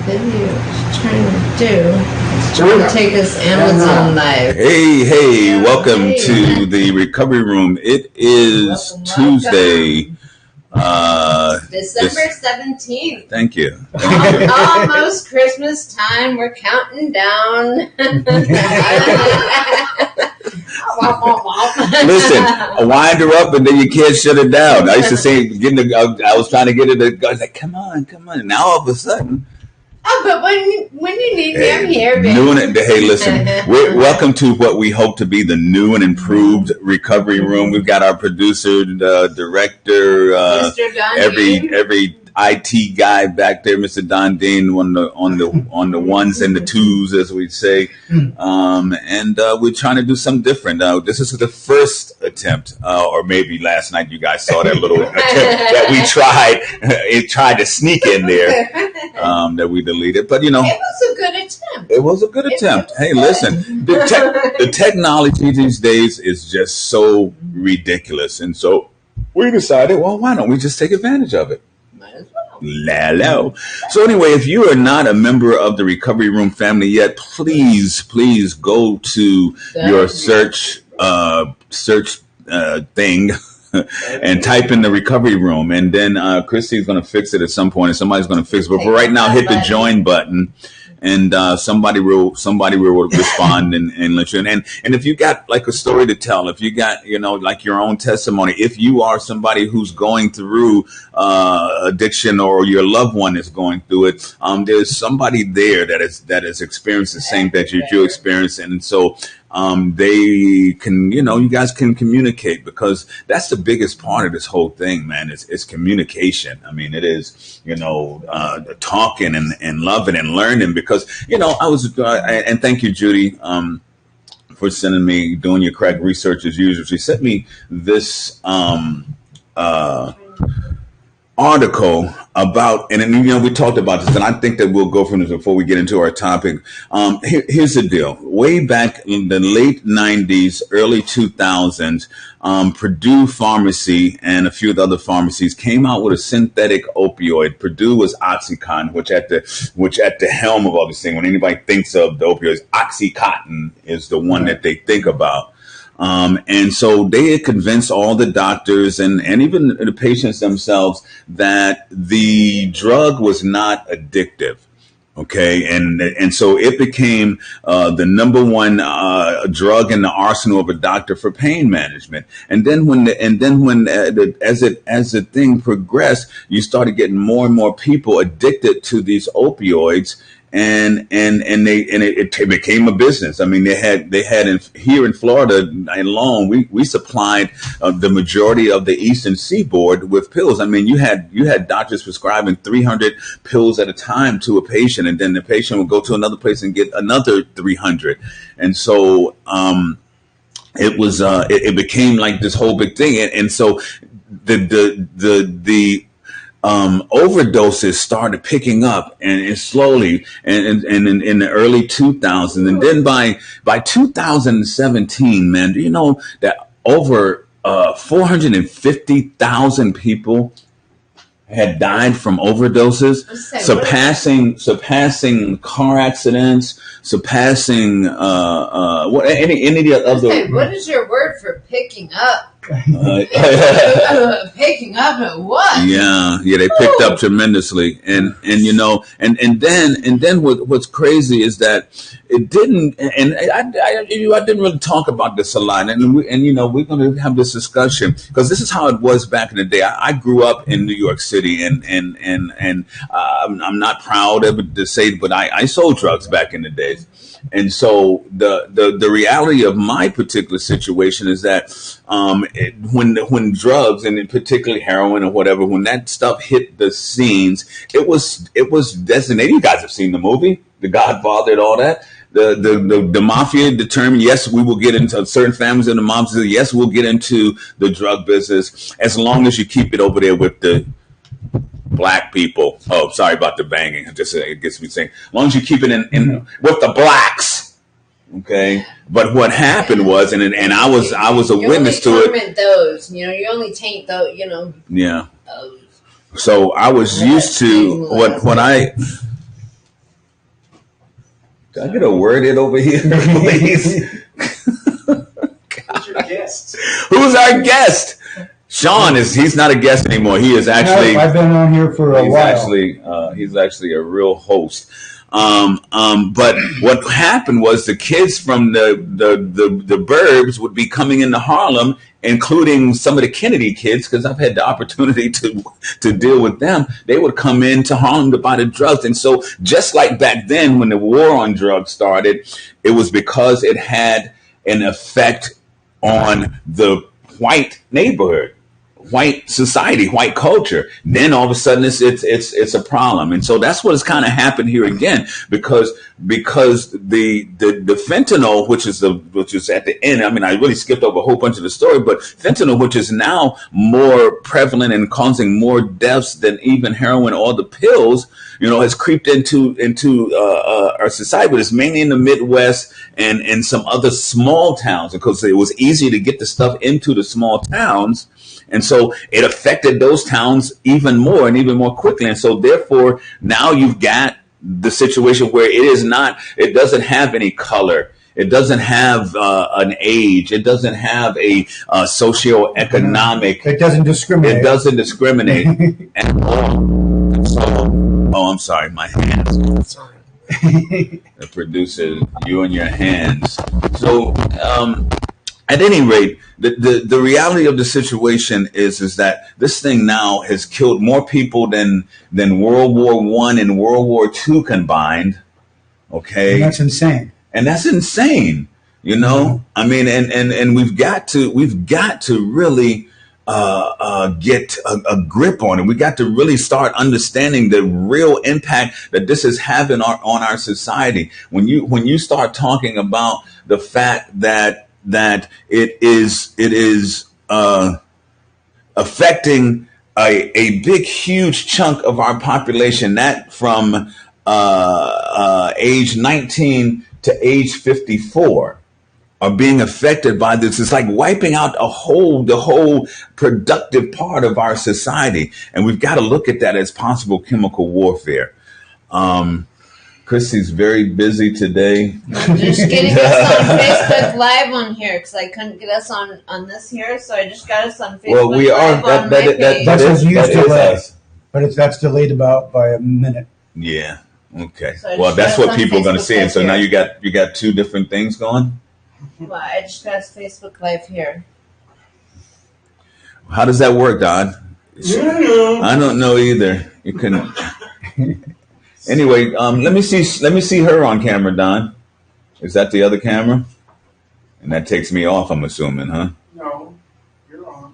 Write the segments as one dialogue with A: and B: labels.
A: video is trying to do. It's trying to take us Amazon Live.
B: Hey, welcome to the Recovery Room. It is Tuesday.
A: December 17th.
B: Thank you.
A: Almost Christmas time. We're counting down.
B: Listen, wind her up and then you can't shut it down. I used to say, I was trying to get it. I was like, come on. And now all of a sudden.
A: Oh, but when you need me, I'm here, baby.
B: Hey, listen, welcome to what we hope to be the new and improved Recovery Room. We've got our producer, director,
A: Mr. Don
B: every IT guy back there, Mr. Don Dean, on the ones and the twos, as we say, and we're trying to do something different. This is the first attempt, or maybe last night you guys saw that little attempt that we tried. It tried to sneak in there, that we deleted, but
A: it was a good attempt.
B: It was a good attempt. Hey, listen, the technology these days is just so ridiculous, and so we decided, well, why don't we just take advantage of it? Lalo. So anyway, if you are not a member of the Recovery Room family yet, please go to your search thing and type in the Recovery Room, and then Christy's going to fix it at some point, and somebody's going to fix it. But for right now, hit the join button. And somebody will respond and let you in. And if you got like a story to tell, if you got like your own testimony, if you are somebody who's going through addiction or your loved one is going through it, there's somebody there that is experienced the same that you experience, and so they can, you guys can communicate, because that's the biggest part of this whole thing, man. It's communication. I mean, it is, talking and loving and learning, because, I was, and thank you, Judy, for sending me, doing your crack research as usual. She sent me this, article about, and we talked about this, and I think that we'll go from this before we get into our topic. Here's the deal. Way back in the late 90s, early 2000s, Purdue Pharmacy and a few of the other pharmacies came out with a synthetic opioid. Purdue was Oxycontin, which at the helm of all this thing, when anybody thinks of the opioids, Oxycontin is the one that they think about. And so they had convinced all the doctors and even the patients themselves that the drug was not addictive. Okay. And so it became, the number one, drug in the arsenal of a doctor for pain management. And then as the thing progressed, you started getting more and more people addicted to these opioids. And it became a business. I mean, they had here in Florida alone, we supplied the majority of the Eastern Seaboard with pills. I mean, you had doctors prescribing 300 pills at a time to a patient, and then the patient would go to another place and get another 300. And so it became like this whole big thing. And so the overdoses started picking up and slowly and in the early 2000s. And then by 2017, man, do you know that over 450,000 people had died from overdoses, surpassing car accidents, surpassing any other.
A: What is your word for picking up? Picking up at what?
B: Yeah, they picked up tremendously, and then what's crazy is that it didn't, and I didn't really talk about this a lot, and we're going to have this discussion, because this is how it was back in the day. I grew up in New York City, and I'm not proud of it to say, but I sold drugs back in the days. And so the reality of my particular situation is that when drugs, and in particular heroin or whatever, when that stuff hit the scenes, it was designated. You guys have seen the movie, The Godfather, and all that. The mafia determined, yes, we will get into certain families in the mafia. Yes, we'll get into the drug business as long as you keep it over there with the black people. Oh, sorry about the banging. It gets me saying, as long as you keep it in with the blacks. Okay. But what happened was, and I was a witness to it.
A: Those, you only taint those,
B: Yeah. So I was used to what I Can I get a word in over here, please?
C: Who's your guest?
B: Who's our guest? Sean he's not a guest anymore. He is actually.
D: I've been on here for a
B: while. He's actually a real host. But what happened was the kids from the burbs would be coming into Harlem, including some of the Kennedy kids, because I've had the opportunity to deal with them. They would come into Harlem to buy the drugs. And so just like back then when the war on drugs started, it was because it had an effect on the white neighborhood, white society, white culture. Then all of a sudden it's a problem. And so that's what has kind of happened here again, because the fentanyl, which is at the end, I mean, I really skipped over a whole bunch of the story, but fentanyl, which is now more prevalent and causing more deaths than even heroin or the pills, has creeped into our society, but it's mainly in the Midwest and in some other small towns, because it was easy to get the stuff into the small towns. And so it affected those towns even more quickly. And so therefore, now you've got the situation where it doesn't have any color. It doesn't have an age. It doesn't have a socioeconomic.
D: It doesn't discriminate.
B: It doesn't discriminate at all. So, I'm sorry, my hands. It produces you and your hands. So, at any rate, the reality of the situation is that this thing now has killed more people than World War I and World War II combined. Okay,
D: and that's insane.
B: And that's insane. I mean, and we've got to really get a grip on it. We got to really start understanding the real impact that this is having on our society. When you start talking about the fact that it is affecting a big, huge chunk of our population, that from age 19 to age 54 are being affected by this. It's like wiping out the whole productive part of our society. And we've got to look at that as possible chemical warfare. Chrissy's very busy today.
A: I'm just getting us on Facebook Live on here because I couldn't get us on this here, so I just got us on Facebook.
B: Well, we are.
D: That's what's used delay, but that's delayed by a minute.
B: Yeah. Okay. So well, that's what people are going to see. And so now you got two different things going.
A: Well, I just got us Facebook Live here.
B: How does that work, Don? I don't know either. You can. Anyway, let me see her on camera, Don. Is that the other camera? And that takes me off, I'm assuming, huh?
C: No, you're on.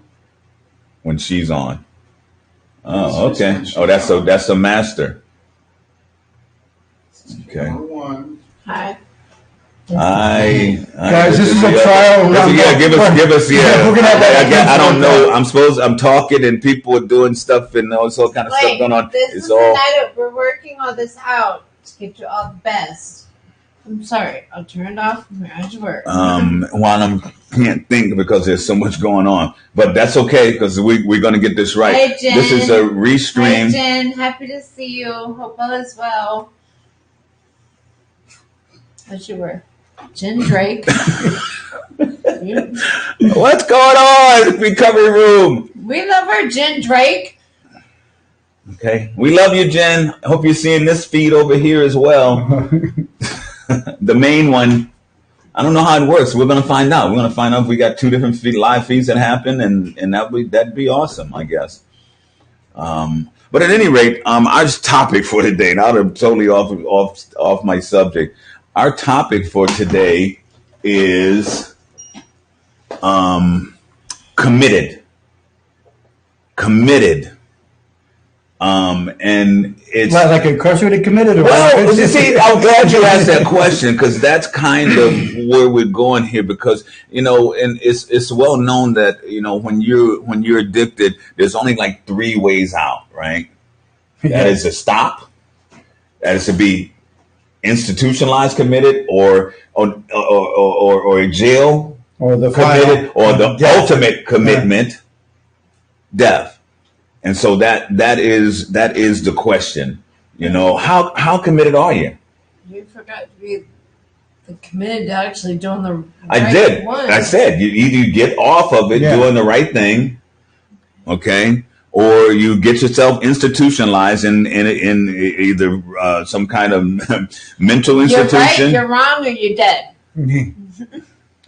B: When she's on. Oh, okay. Oh, that's a master. Okay.
A: Hi.
D: Guys, this is a trial run.
B: Yeah, give us. Yeah, we're gonna have I don't know. I'm talking and people are doing stuff and all kind of stuff going on.
A: This is the night we're working all this out to get you all the best. I'm sorry, I'll turn it off. How'd you work?
B: While can't think because there's so much going on, but that's okay because we're gonna get this right.
A: Hey, Jen.
B: This is a restream.
A: Hi, Jen. Happy to see you. Hope all is well. How'd you work? Jen Drake.
B: What's going on? Recovery room.
A: We love our Jen Drake.
B: Okay. We love you, Jen. I hope you're seeing this feed over here as well. The main one. I don't know how it works. We're going to find out. We're going to find out if we got two different live feeds that happen, and that'd be awesome, I guess. But at any rate, our topic for today, now that I'm totally off my subject, our topic for today is committed. And it's
D: like incarcerated committed.
B: Well, see, I'm glad you asked that question because that's kind of where we're going here. Because and it's well known that when you're addicted, there's only like three ways out, right? Yeah. That is to stop. That is to be institutionalized committed, or a jail,
D: or the
B: committed, or the
D: death.
B: Ultimate commitment, death. And so that is the question. How committed are you?
A: You forgot to read committed to actually doing the
B: I
A: right
B: did.
A: one.
B: I said you either get off of it
D: Yeah.
B: doing the right thing, okay, or you get yourself institutionalized in either some kind of mental
A: You're right,
B: institution.
A: you're wrong, or you're dead.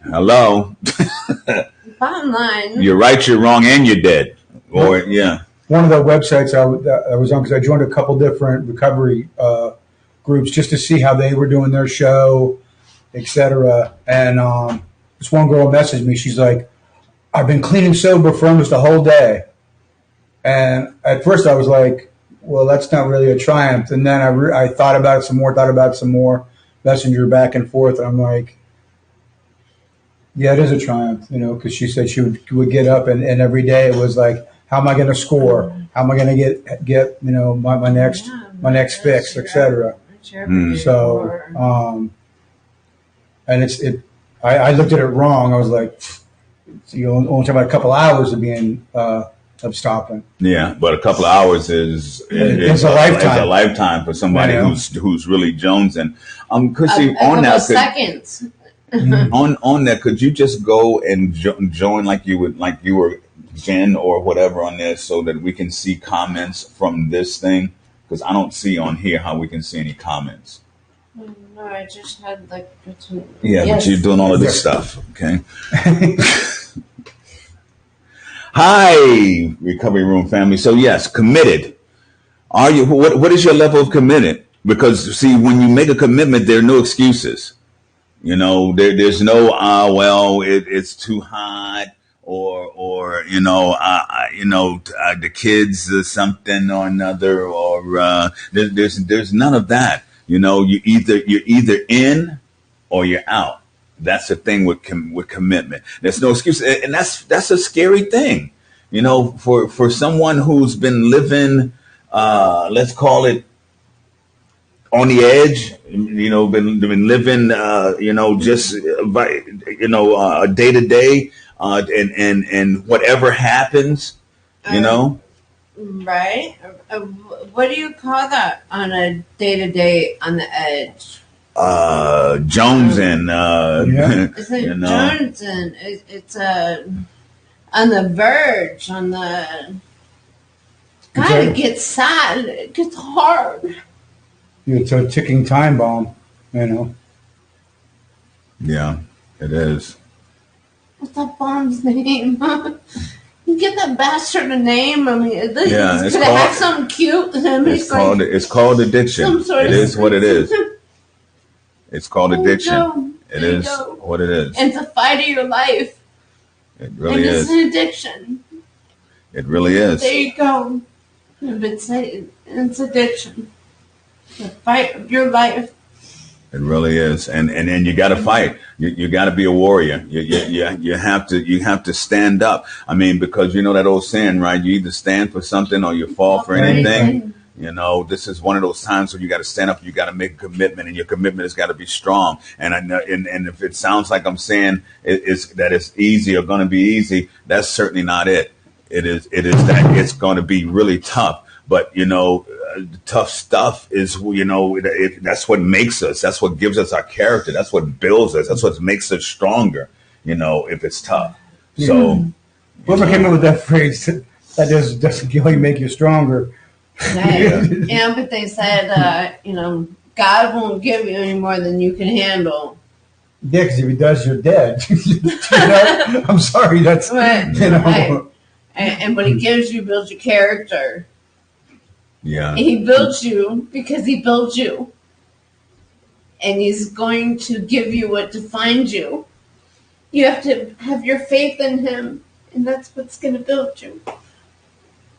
B: Hello,
A: Bottom line.
B: you're right, you're wrong, and you're dead. Or yeah,
D: One of the websites I was on, because I joined a couple different recovery groups just to see how they were doing their show, etc. And this one girl messaged me. She's like, "I've been clean and sober for almost a whole day." And at first I was like, "Well, that's not really a triumph." And then I thought about it some more, messenger back and forth. And I'm like, yeah, it is a triumph, because she said she would get up and every day it was like, how am I going to score? How am I going to get my next fix, etc. So, and I looked at it wrong. I was like, you only talk about a couple hours of being of stopping.
B: yeah, but a couple of hours is
D: It's a lifetime.
B: It's a lifetime for somebody who's really jonesing. Chrissy,
A: a
B: on that,
A: seconds.
B: on that, could you just go and join like you were Jen or whatever on this, so that we can see comments from this thing? Because I don't see on here how we can see any comments.
A: No, I just had like.
B: Yeah,
A: Yes.
B: but you're doing all of this stuff, okay? Hi, Recovery Room family. So yes, committed. Are you? What is your level of committed? Because see, when you make a commitment, there are no excuses. There's no it's too hot, or the kids or something or another, or there's none of that. You're either in or you're out. That's the thing with commitment. There's no excuse, and that's a scary thing, for someone who's been living, let's call it, on the edge, been living, just day to day, and whatever happens,
A: Right. What do you call that on a day-to-day on the edge?
B: Jones and
A: It's like Jones and it's on the verge, on the. God, it gets sad. It gets hard.
D: It's a ticking time bomb,
B: Yeah, it is.
A: What's that bomb's name? You get that bastard a name. I mean,
B: Yeah,
A: could it have something cute?
B: It's called addiction. It is what it is. It's called addiction. It is what it is.
A: And it's a fight of your life.
B: It really
A: and
B: is.
A: It's an addiction.
B: It really is.
A: There you go. It's addiction. The fight of your life.
B: It really is, and you got to fight. You got to be a warrior. You have to stand up. I mean, because that old saying, right? You either stand for something or you fall for anything. This is one of those times where you got to stand up. You got to make a commitment, and your commitment has got to be strong. And I know, and if it sounds like I'm saying that it's easy or going to be easy, that's certainly not it. It is that it's going to be really tough. But tough stuff is, that's what makes us. That's what gives us our character. That's what builds us. That's what makes us stronger. If it's tough. So,
D: whoever came up with that phrase, that doesn't really make you stronger.
A: Yeah, but they said, God won't give you any more than you can handle.
D: Yeah, because if he does, you're dead. I'm sorry. That's
A: right. Right. And what he gives you builds your character.
B: Yeah.
A: And he builds you because he built you. And he's going to give you what defines you. You have to have your faith in him, and that's what's going to build you.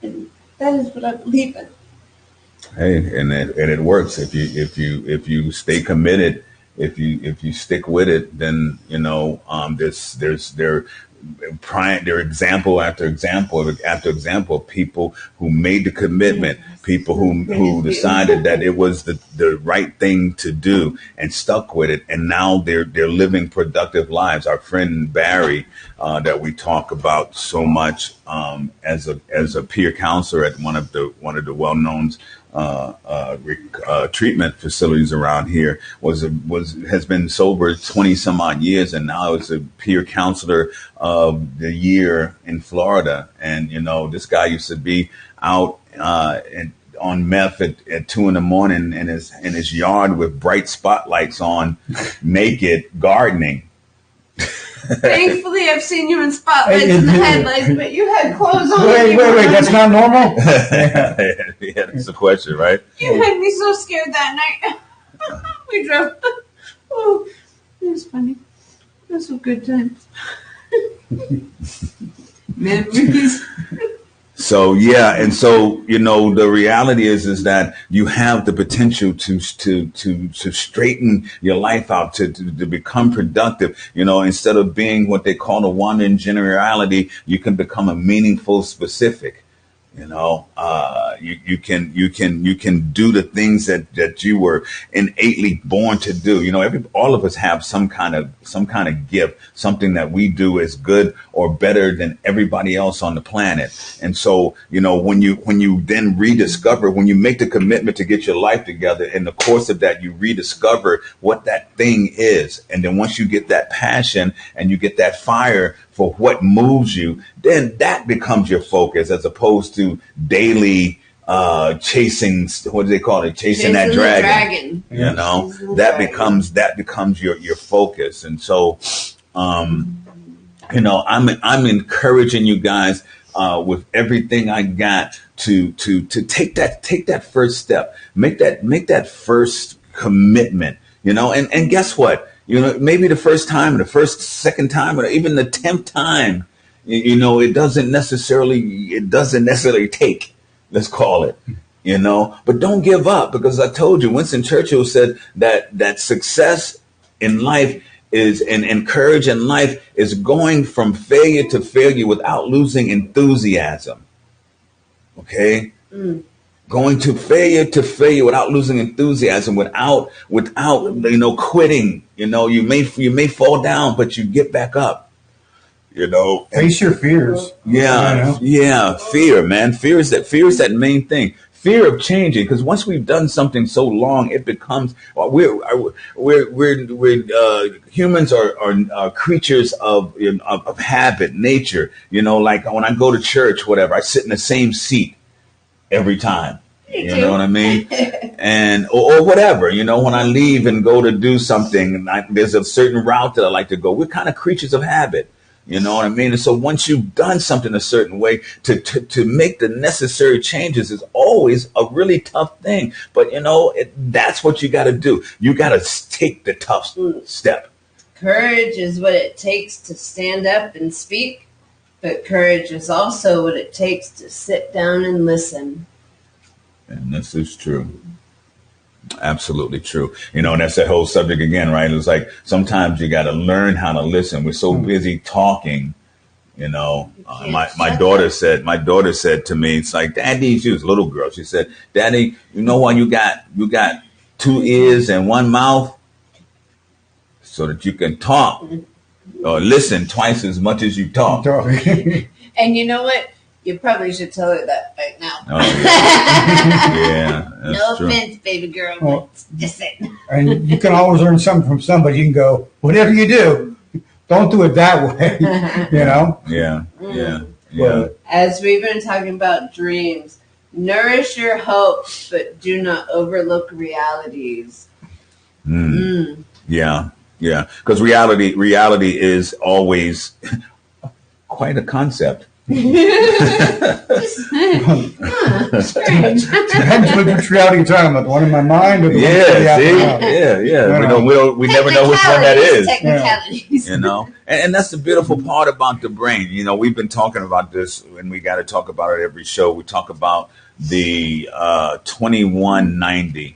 A: And that is what I believe in.
B: Hey, and it works if you stay committed. If you stick with it, then there example after example of people who made the commitment, people who decided that it was the right thing to do and stuck with it, and now they're living productive lives. Our friend Barry, that we talk about so much, as a peer counselor at one of the well-known treatment facilities around here, has been sober 20 some odd years, and now is a peer counselor of the year in Florida. And this guy used to be out on meth at 2 a.m. in his yard with bright spotlights on, naked, gardening.
A: Thankfully, I've seen you in spotlights in the headlights, but you had clothes on.
D: Wait, that's not normal?
B: Yeah, that's the question, right?
A: You had me so scared that night. We drove. Oh, it was funny. It was some good times. Memories.
B: So yeah, and so the reality is that you have the potential to straighten your life out, to become productive. Instead of being what they call a wandering generality, you can become a meaningful specific. You can do the things that you were innately born to do. All of us have some kind of gift, something that we do as good or better than everybody else on the planet. And so, when you then rediscover, when you make the commitment to get your life together, in the course of that, you rediscover what that thing is. And then once you get that passion and you get that fire for what moves you, then that becomes your focus, as opposed to daily chasing, what do they call it? Chasing that dragon. That becomes your focus. And so, I'm encouraging you guys, with everything I got to take that first step, make that first commitment, and guess what? Maybe the first time, or the second time, or even the 10th time, it doesn't necessarily take, let's call it, but don't give up, because I told you, Winston Churchill said that success in life and courage in life is going from failure to failure without losing enthusiasm. Okay. Going to failure without losing enthusiasm, without quitting. You may fall down, but you get back up.
D: Face your fears.
B: Yeah, fear, man. Fear is that main thing. Fear of changing, because once we've done something so long, it becomes, humans are creatures of habit, nature. Like when I go to church, whatever, I sit in the same seat every time. You know what I mean? And or whatever, when I leave and go to do something, there's a certain route that I like to go. We're kind of creatures of habit. You know what I mean? And so once you've done something a certain way, to make the necessary changes is always a really tough thing. But, that's what you got to do. You got to take the tough step.
A: Courage is what it takes to stand up and speak, but courage is also what it takes to sit down and listen.
B: And this is true. Absolutely true. And that's that whole subject again, right? It's like sometimes you got to learn how to listen. We're so busy talking, my daughter said to me, it's like, Daddy, she was a little girl. She said, Daddy, why you got 2 ears and 1 mouth? So that you can talk or listen twice as much as you talk.
A: And you know what? You probably should tell her that right now.
B: Oh, yeah.
A: No
B: true.
A: offense, baby girl.
D: Well,
A: just it.
D: And you can always learn something from somebody. You can go, whatever you do, don't do it that way.
B: Yeah.
A: As we've been talking about dreams, nourish your hopes, but do not overlook realities.
B: Yeah. Because reality is always quite a concept.
A: Strange.
D: Depends which reality you're talking about. The one in my mind or the one
B: We never know which one that is.
A: Technicalities.
B: And that's the beautiful part about the brain. We've been talking about this, and we got to talk about it every show. We talk about the 2190.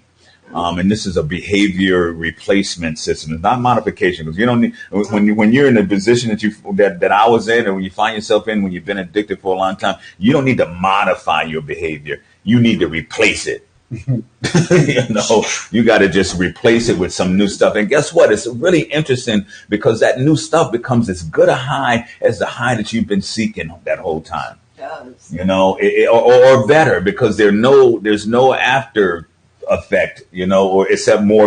B: And this is a behavior replacement system. It's not modification, because you don't need, when you're in the position that I was in, or when you find yourself in, when you've been addicted for a long time, you don't need to modify your behavior. you need to replace it. You got to just replace it with some new stuff. And guess what? It's really interesting because that new stuff becomes as good a high as the high that you've been seeking that whole time.
A: Does.
B: Or better, because there's no after effect, or except more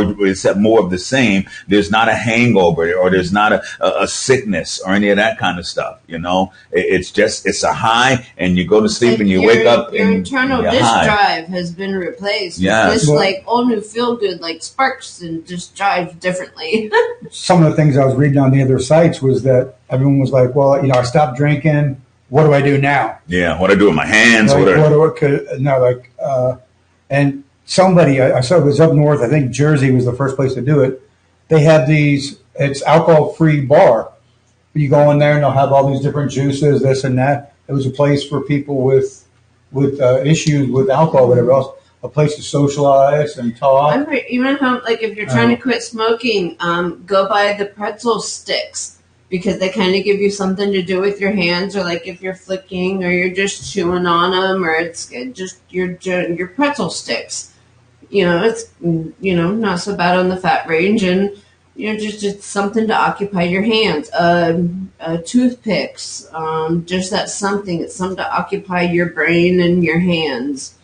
B: of the same. There's not a hangover, or there's not a sickness or any of that kind of stuff. It's a high, and you go to sleep and you wake up.
A: Your internal disk drive has been replaced.
B: Yes.
A: With this all new feel good, like sparks and just drives differently.
D: Some of the things I was reading on the other sites was that everyone was like, well, I stopped drinking. What do I do now?
B: Yeah, what do I do with my hands?
D: And somebody I saw, it was up north. I think Jersey was the first place to do it. They have it's alcohol-free bar. You go in there and they'll have all these different juices, this and that. It was a place for people with issues with alcohol, whatever else. A place to socialize and talk.
A: Even how, like, if you're trying to quit smoking, go buy the pretzel sticks. Because they kind of give you something to do with your hands, or like if you're flicking or you're just chewing on them, or it's just your pretzel sticks. It's not so bad on the fat range, and just something to occupy your hands. Toothpicks, just that something. It's something to occupy your brain and your hands.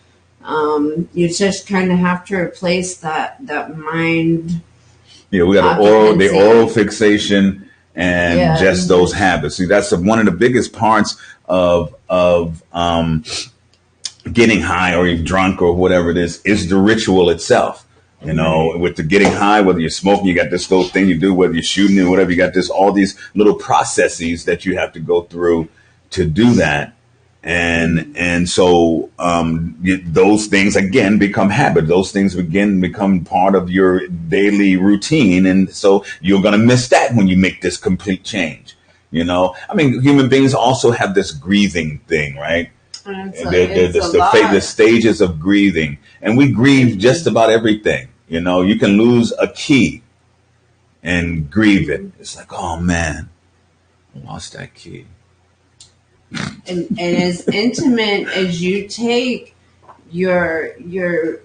A: You just kind of have to replace that mind.
B: Yeah, we got the oral fixation. And just those habits. See, that's one of the biggest parts of getting high or you're drunk or whatever it is the ritual itself. With the getting high, whether you're smoking, you got this little thing you do, whether you're shooting or whatever, you got all these little processes that you have to go through to do that. And so those things again become habit. Those things again become part of your daily routine, and so you're going to miss that when you make this complete change. Human beings also have this grieving thing, right? The stages of grieving, and we grieve just about everything. You can lose a key and grieve it. It's like, oh man, I lost that key.
A: And as intimate as you take the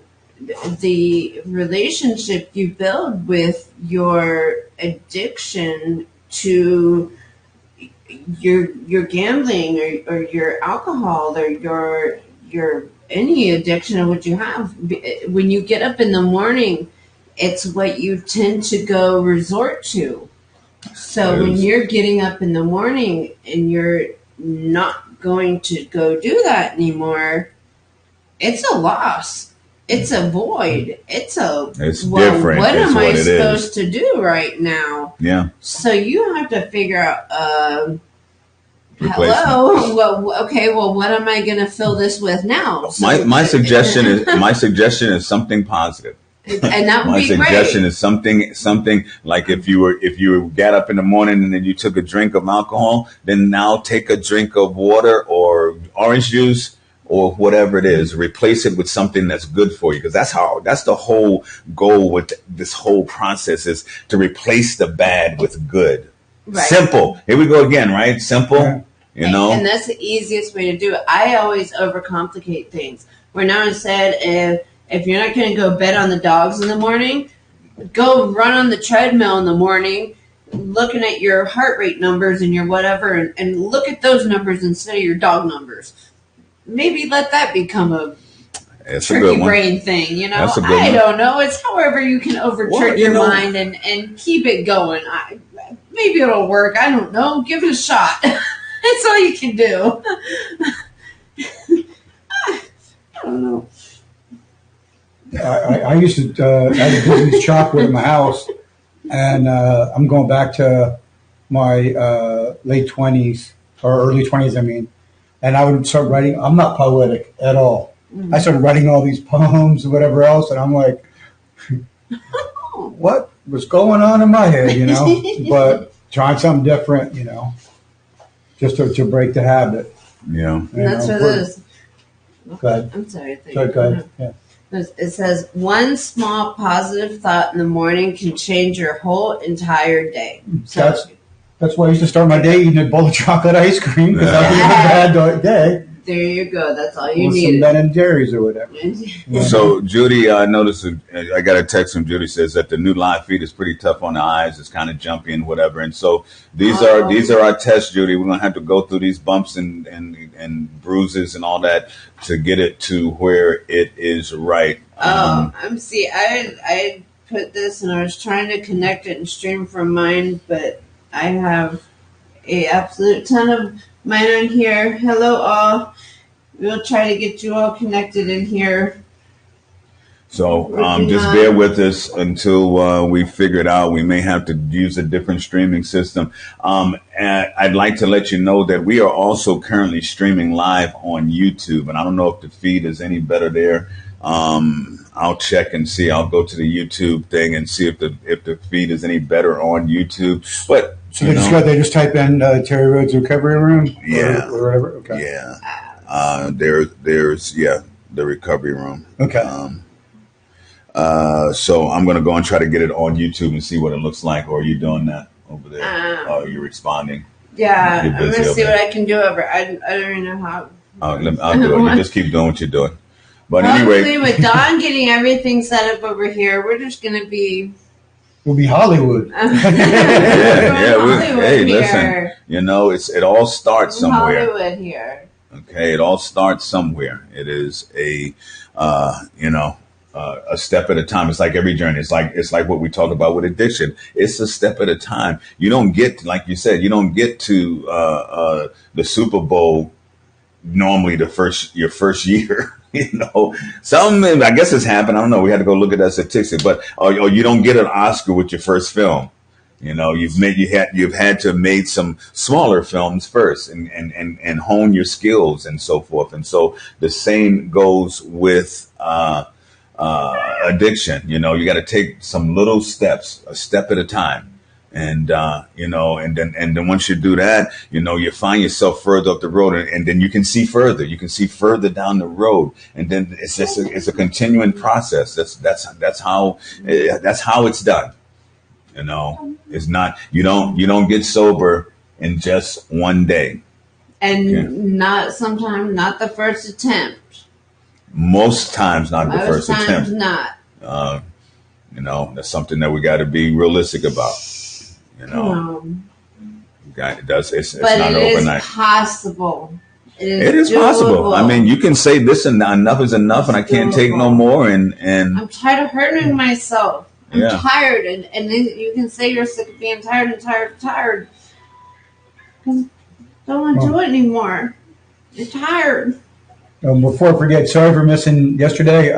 A: relationship you build with your addiction to your gambling or your alcohol or your any addiction of what you have, when you get up in the morning, it's what you tend to go resort to. So when you're getting up in the morning and you're not going to go do that anymore, it's a loss. It's a void. It's different. What am I supposed to do right now?
B: Yeah.
A: So you have to figure out, hello. Well, what am I going to fill this with now? So
B: my suggestion is something positive.
A: And that would
B: my
A: be
B: suggestion
A: great.
B: is something like if you got up in the morning and then you took a drink of alcohol, then now take a drink of water or orange juice or whatever it is. Replace it with something that's good for you, because that's the whole goal with this whole process, is to replace the bad with good. Right. Simple. Here we go again, right? Simple. Yeah.
A: And that's the easiest way to do it. I always overcomplicate things. Where now instead, if you're not going to go bet on the dogs in the morning, go run on the treadmill in the morning, looking at your heart rate numbers and your whatever, and look at those numbers instead of your dog numbers. Maybe let that become a tricky brain thing, I don't know. It's however you can over-trick your mind and keep it going. Maybe it'll work. I don't know. Give it a shot. That's all you can do. I don't know.
D: I used to have a business chocolate in my house, and I'm going back to my late 20s or early 20s, and I would start writing. I'm not poetic at all. Mm-hmm. I started writing all these poems and whatever else, and I'm like, what was going on in my head, But trying something different, just to break the habit.
B: Yeah.
A: And that's what it is.
D: Go ahead.
A: I'm sorry.
D: Go ahead. Yeah.
A: It says, one small positive thought in the morning can change your whole entire day. So
D: that's why I used to start my day eating a bowl of chocolate ice cream, because I was having a bad day.
A: There you go. That's all you
D: With some
A: need.
D: Ben and Jerry's or whatever.
B: So Judy, I noticed. I got a text from Judy says that the new live feed is pretty tough on the eyes. It's kind of jumpy and whatever. And so these are our tests, Judy. We're gonna have to go through these bumps and bruises and all that to get it to where it is right.
A: I'm see. I put this and I was trying to connect it and stream from mine, but I have a absolute ton of mine on here. Hello all. We'll try to get you all connected in here.
B: So just bear with us until we figure it out. We may have to use a different streaming system. And I'd like to let you know that we are also currently streaming live on YouTube. And I don't know if the feed is any better there. I'll check and see. I'll go to the YouTube thing and see if the feed is any better on YouTube. But
D: So they just type in Terry Rhodes Recovery Room?
B: Yeah.
D: Or whatever? Okay.
B: Yeah. There's the recovery room.
D: Okay.
B: So I'm going to go and try to get it on YouTube and see what it looks like. Or are you doing that over there? Are you responding?
A: Yeah,
B: You're
A: I'm going
B: busy
A: to see
B: over
A: what
B: there.
A: I can do over. I don't even know how.
B: I'll do it. You just keep doing what you're doing. But
A: Hopefully,
B: anyway,
A: with Dawn getting everything set up over here, we're just going to be.
D: We'll be Hollywood.
B: Hey, listen. You know, it all starts somewhere.
A: Hollywood here.
B: Okay, it all starts somewhere. It is a step at a time. It's like every journey. It's like what we talk about with addiction. It's a step at a time. You don't get, like you said, you don't get to the Super Bowl normally your first year. You know, I guess it's happened. I don't know. We had to go look at that statistic, but or you don't get an Oscar with your first film. You know, you've had to have made some smaller films first and hone your skills and so forth. And so the same goes with addiction. You know, you got to take some little steps, a step at a time. And, and then once you do that, you know, you find yourself further up the road and then you can see further. You can see further down the road. And then it's just it's a continuing process. That's how it's done. You know, it's not, you don't get sober in just one day.
A: And sometimes not the first attempt.
B: Most times not the first attempt.
A: Not.
B: You know, that's something that we got to be realistic about. You know, it's not overnight.
A: Is possible.
B: It is possible. I mean, you can say this and enough is enough, and I can't take no more. And
A: I'm tired of hurting myself. I'm tired, and then you can say you're sick of being tired. Because don't want to do it anymore. You're tired.
D: Before I forget, sorry for missing yesterday.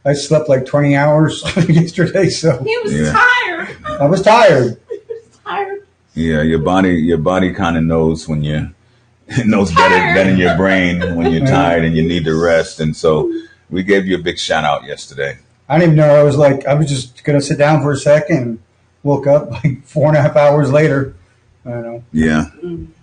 D: I slept like 20 hours yesterday, so
A: he was tired.
D: I was tired.
A: Tired.
B: Yeah, your body kind of knows when it knows better than in your brain when you're tired and you need to rest. And so we gave you a big shout out yesterday.
D: I didn't even know. I was just going to sit down for a second and woke up like 4.5 hours later. I don't know.
B: Yeah.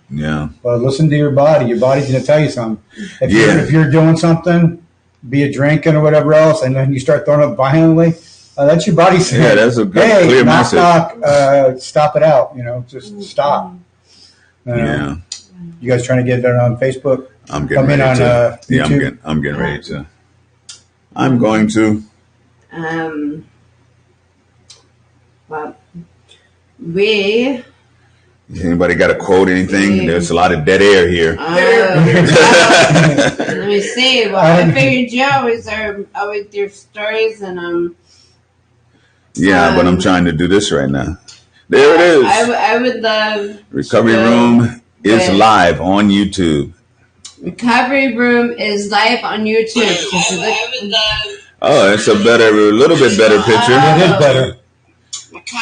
B: Yeah.
D: But listen to your body. Your body's going to tell you something. If you're doing something, be it drinking or whatever else, and then you start throwing up violently, that's your body saying,
B: yeah, that's a good, clear message.
D: Stop it out. You know, just stop.
B: Yeah.
D: You guys trying to get it on Facebook?
B: I'm getting ready to. Yeah, I'm getting ready to. I'm going to.
A: Well,
B: anybody got to quote anything? There's a lot of dead air here.
A: Let me see. Well, I figured you always are with your stories, and
B: yeah, but I'm trying to do this right now. There it is.
A: I would love.
B: Recovery Room is live on YouTube.
A: Recovery Room is live on YouTube.
B: Oh, it's a little bit better picture.
D: It is better.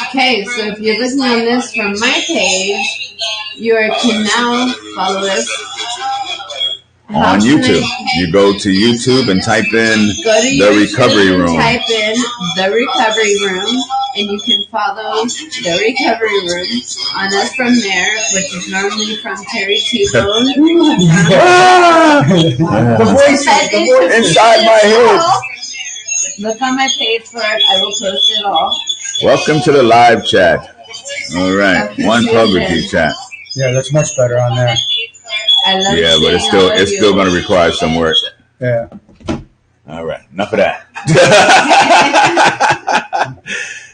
A: Okay, so if you're listening on this from my page, you can now follow us
B: on YouTube. You go to YouTube and type in The Recovery Room.
A: Type in The Recovery Room, and you can follow The Recovery Room on us from there, which is normally from Terry T-Bone.
D: The voice
B: inside my head.
A: Look on my page for it. I will post it all.
B: Welcome to the live chat. All right. One publicly chat.
D: Yeah, that's much better on there.
A: I love
B: Yeah, but
A: seeing all of
B: it's still
A: you.
B: going to require some work.
D: Yeah.
B: All right, enough of that.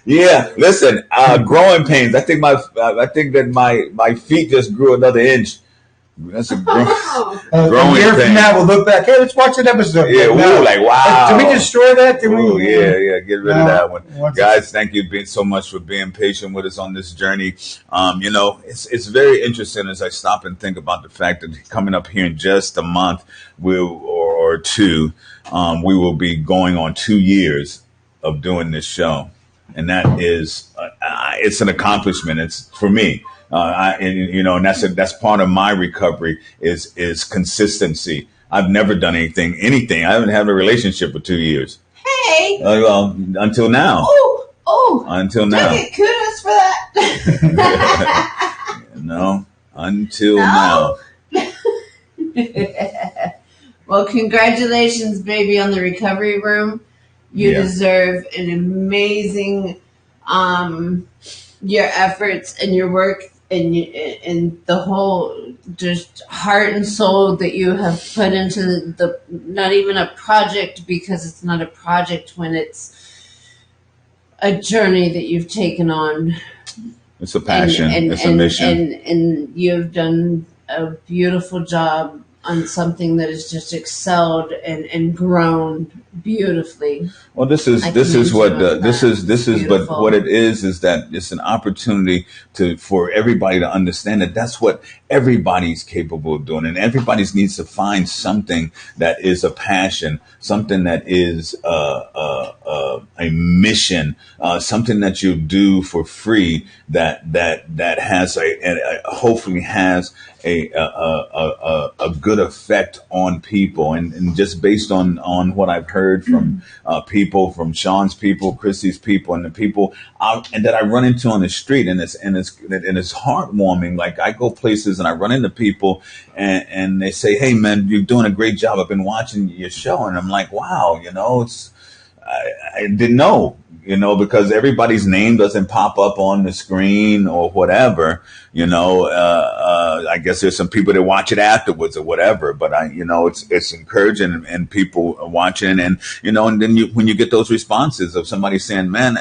B: Yeah, listen, growing pains. I think that my feet just grew another inch. That's a
A: Oh,
D: A
B: growing
D: year from
B: pain.
D: now, we'll look back. Hey, let's watch that episode.
B: Yeah,
D: No.
B: ooh, like wow.
D: Did we destroy that? Did
B: Ooh,
D: we?
B: yeah, get rid of that one.
D: Once
B: Guys, thank you so much for being patient with us on this journey. It's very interesting as I stop and think about the fact that coming up here in just a month, or two, we will be going on 2 years of doing this show, and that is it's an accomplishment. It's for me. And that's part of my recovery is consistency. I've never done anything. I haven't had a relationship for 2 years.
A: hey.
B: Well, until now.
A: Oh.
B: Until
A: Do I
B: now.
A: get kudos for that?
B: No. Until
A: No?
B: now.
A: Well, congratulations, baby, on the recovery room. You
B: Yeah.
A: deserve an amazing your efforts and your work and the whole just heart and soul that you have put into the not even a project, because it's not a project when it's a journey that you've taken on.
B: It's a passion. It's a mission.
A: And you've done a beautiful job on something that has just excelled and grown beautifully.
B: Well, this is what
A: Beautiful.
B: what it is that it's an opportunity for everybody to understand that that's what everybody's capable of doing, and everybody needs to find something that is a passion, something that is a mission, something that you do for free that has hopefully has a good effect on people, and just based on what I've heard from people, from Sean's people, Chrissy's people, and the people and that I run into on the street, and it's heartwarming. Like I go places and I run into people, and they say, "Hey, man, you're doing a great job. I've been watching your show," and I'm like, "Wow, I didn't know." Because everybody's name doesn't pop up on the screen or whatever, I guess there's some people that watch it afterwards or whatever, but it's encouraging and people are watching, and then when you get those responses of somebody saying, "Man,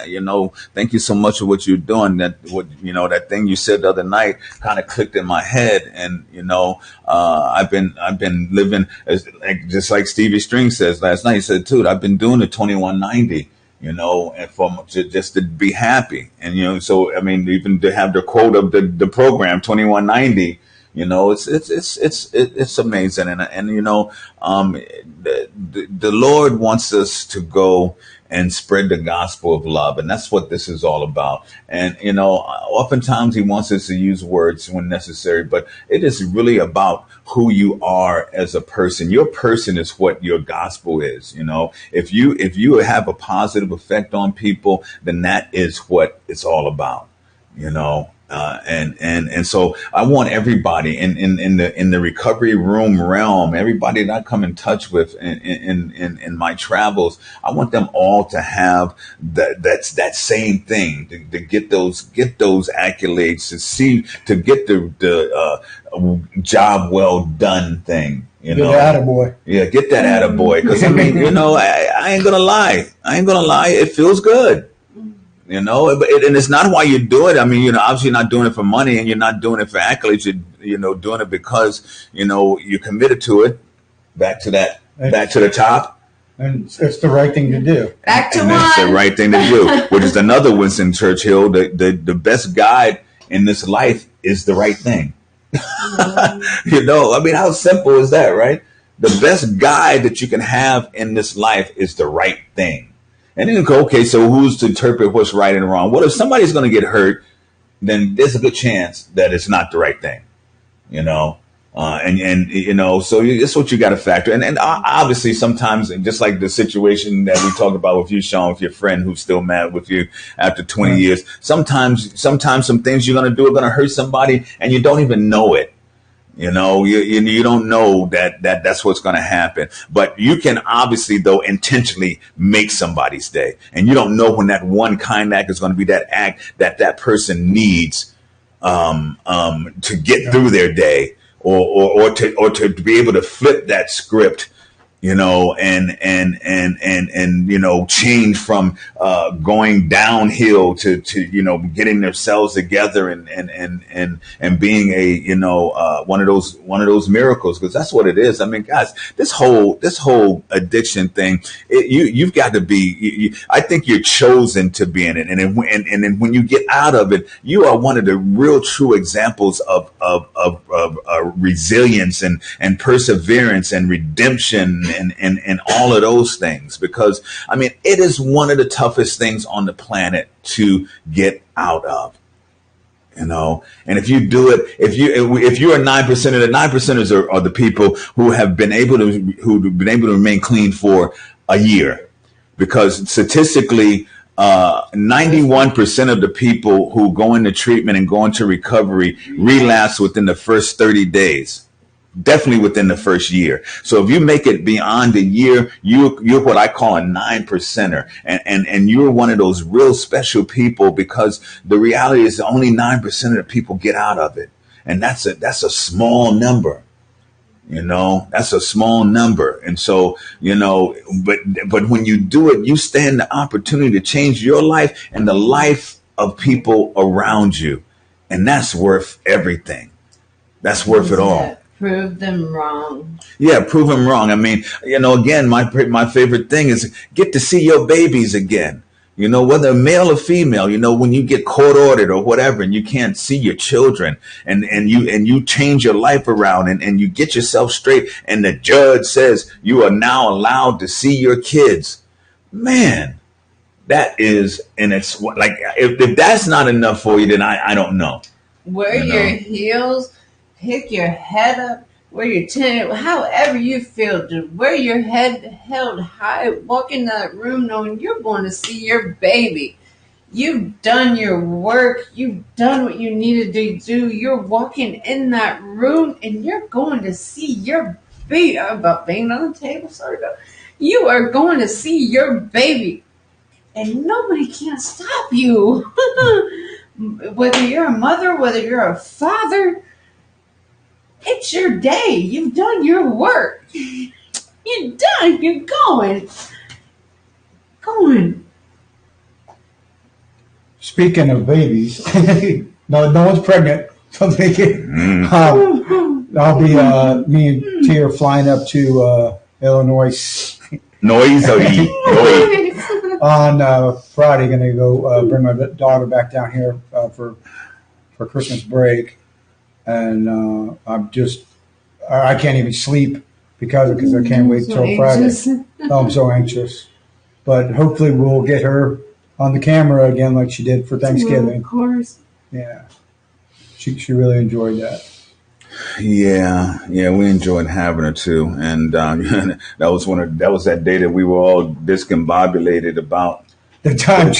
B: thank you so much for what you're doing. That thing you said the other night kind of clicked in my head." And, I've been living just like Stevie String says last night. He said, "Dude, I've been doing the 2190. And just to be happy." And, so, I mean, even to have the quote of the program, 2190, it's amazing. And the Lord wants us to go and spread the gospel of love. And that's what this is all about. And, oftentimes he wants us to use words when necessary, but it is really about who you are as a person. Your person is what your gospel is. If you have a positive effect on people, then that is what it's all about, and so I want everybody in the recovery room realm, everybody that I come in touch with in my travels, I want them all to have that same thing, to get those accolades, to get the job well done thing.
D: Get that attaboy.
B: Yeah, get that attaboy. Because I mean, I ain't gonna lie. It feels good. And it's not why you do it. I mean, obviously you're not doing it for money, and you're not doing it for accolades. You're doing it because, you're committed to it. Back to the top.
D: And it's the right thing to do.
A: Back to
B: and
A: one.
B: That's the right thing to do, which is another Winston Churchill. The best guide in this life is the right thing. I mean, how simple is that, right? The best guide that you can have in this life is the right thing. And then go, okay, so who's to interpret what's right and wrong? Well, if somebody's going to get hurt, then there's a good chance that it's not the right thing, so it's what you got to factor. And obviously sometimes, just like the situation that we talked about with you, Sean, with your friend who's still mad with you after 20 years, sometimes some things you're going to do are going to hurt somebody and you don't even know it. You don't know that's what's going to happen, but you can obviously, though, intentionally make somebody's day. And you don't know when that one kind act is going to be that act that person needs, to get through their day, or to be able to flip that script, and change from going downhill to getting themselves together and being one of those miracles, because that's what it is. I mean, guys, this whole addiction thing, you've got to be. I think you're chosen to be in it, and then when you get out of it, you are one of the real true examples of resilience and perseverance and redemption and all of those things, because I mean, it is one of the toughest things on the planet to get out of, and if you do it, if you are 9%, the 9%ers are the people who have been able to remain clean for a year, because statistically 91% of the people who go into treatment and go into recovery relapse within the first 30 days. Definitely within the first year. So if you make it beyond a year, you're what I call a 9%er. And you're one of those real special people, because the reality is only 9% of the people get out of it. And that's a small number. That's a small number. And so, but when you do it, you stand the opportunity to change your life and the life of people around you. And that's worth everything. That's worth it all.
A: Prove them wrong.
B: Yeah, prove them wrong. I mean, again, my favorite thing is get to see your babies again. Whether male or female, when you get court ordered or whatever, and you can't see your children, and you change your life around, and you get yourself straight, and the judge says you are now allowed to see your kids. Man, that is, and it's like, if that's not enough for you, then I don't know.
A: Wear your heels. Pick your head up, wear your chin, however you feel. Just wear your head held high. Walk in that room knowing you're going to see your baby. You've done your work. You've done what you needed to do. You're walking in that room and you're going to see your baby. I'm about banging on the table. Sorry about. You are going to see your baby, and nobody can stop you. Whether you're a mother, whether you're a father. It's your day. You've done your work. You're done. You're going.
D: Speaking of babies, no one's pregnant. So make it. I'll be me and Tia are flying up to Illinois. On Friday, going to go bring my daughter back down here for Christmas break. And I can't even sleep because I can't wait till Friday. I'm so anxious. But hopefully we'll get her on the camera again like she did for Thanksgiving.
A: Of course.
D: Yeah. She really enjoyed that.
B: Yeah, we enjoyed having her too. And that was that day that we were all discombobulated about.
D: The time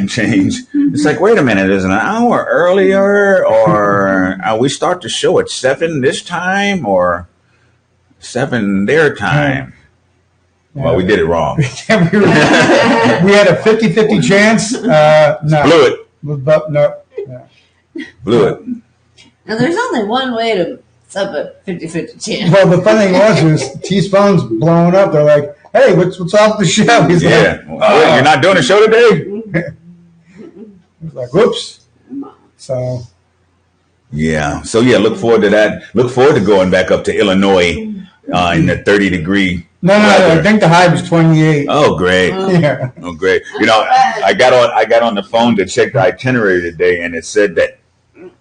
B: change. It's like, wait a minute, is it an hour earlier, or we start the show at 7 this time, or 7 their time? Yeah. Well, we did it wrong. We
D: had a 50-50 chance. No.
B: Blew it.
D: But no.
B: Blew it.
A: Now, there's only one way to sub a 50-50 chance.
D: Well, the funny thing was T's phone's blowing up. They're like, hey, what's off the show? He's
B: like, you're not doing a show today?
D: He's like, whoops. So
B: look forward to that. Look forward to going back up to Illinois in the 30-degree.
D: No, I think the high was 28.
B: Oh, great.
D: Yeah.
B: Oh, great. I got on the phone to check the itinerary today, and it said that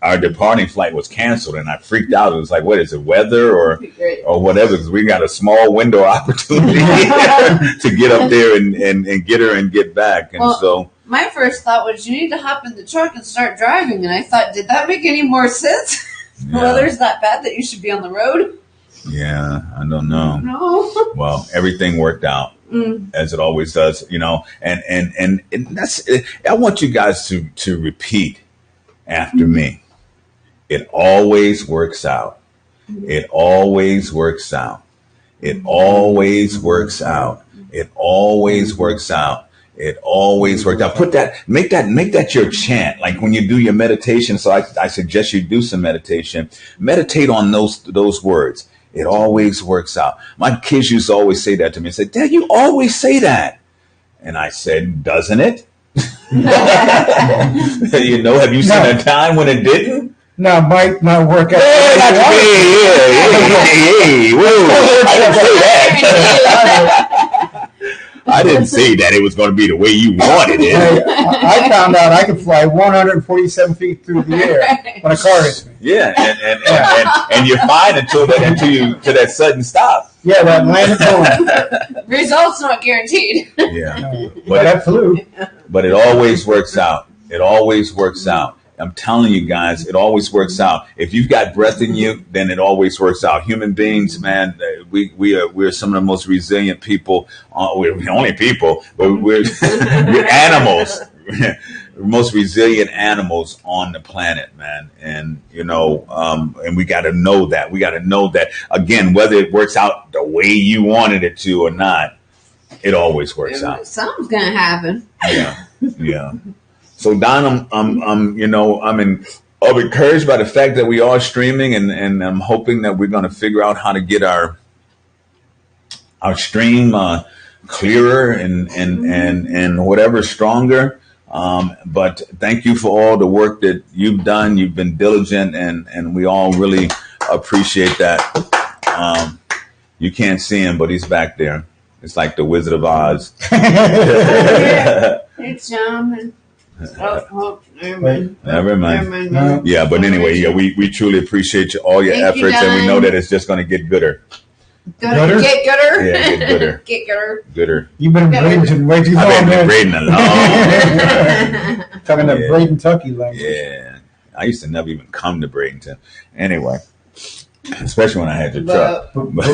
B: our departing flight was canceled, and I freaked out. It was like, what is it, weather or whatever? Because we got a small window opportunity to get up there and get her and get back. And so
A: my first thought was, you need to hop in the truck and start driving. And I thought, did that make any more sense? The weather's that bad that you should be on the road?
B: Yeah, I don't know.
A: No.
B: Well, everything worked out as it always does, and that's. I want you guys to repeat after me. It always works out. It always works out. It always works out. It always works out. It always worked out. Make that your chant. Like when you do your meditation. So I suggest you do some meditation. Meditate on those words. It always works out. My kids used to always say that to me. They said, Dad, you always say that. And I said, doesn't it? Have you seen a time when it didn't?
D: No, might not work out.
B: Hey, whoa. I didn't say that. I didn't say that it was going to be the way you wanted it.
D: Hey, I found out I could fly 147 feet through the air when a car hits me.
B: Yeah, and you're fine until that sudden stop.
D: Yeah, that landed plane.
A: Results not guaranteed.
B: Yeah,
D: But that flew.
B: But it always works out. It always works out. I'm telling you guys, it always works out. If you've got breath in you, then it always works out. Human beings, man, we're some of the most resilient people. We're only people, but we're animals. Most resilient animals on the planet, man. And and we got to know that. We got to know that, again, whether it works out the way you wanted it to or not, it always works out.
A: Something's gonna happen.
B: Yeah. So Don, I'm encouraged by the fact that we are streaming, and I'm hoping that we're going to figure out how to get our stream clearer and whatever stronger. But thank you for all the work that you've done. You've been diligent, and we all really appreciate that. You can't see him, but he's back there. It's like the Wizard of Oz.
A: It's Never mind.
D: No.
B: Yeah, but anyway, we truly appreciate all your
A: Thank you,
B: efforts, and we
A: Don.
B: know that it's just going to get gooder.
D: Gooder?
A: Get gooder.
B: Yeah, get gooder.
A: Get gooder.
B: Gooder.
D: You've been in Bradenton way too long,
B: I've been
D: man.
B: braiding along.
D: Talking that
B: Yeah.
D: Braden, Kentucky language.
B: Yeah, I used to never even come to Bradenton. Anyway, especially when I had your truck.
D: But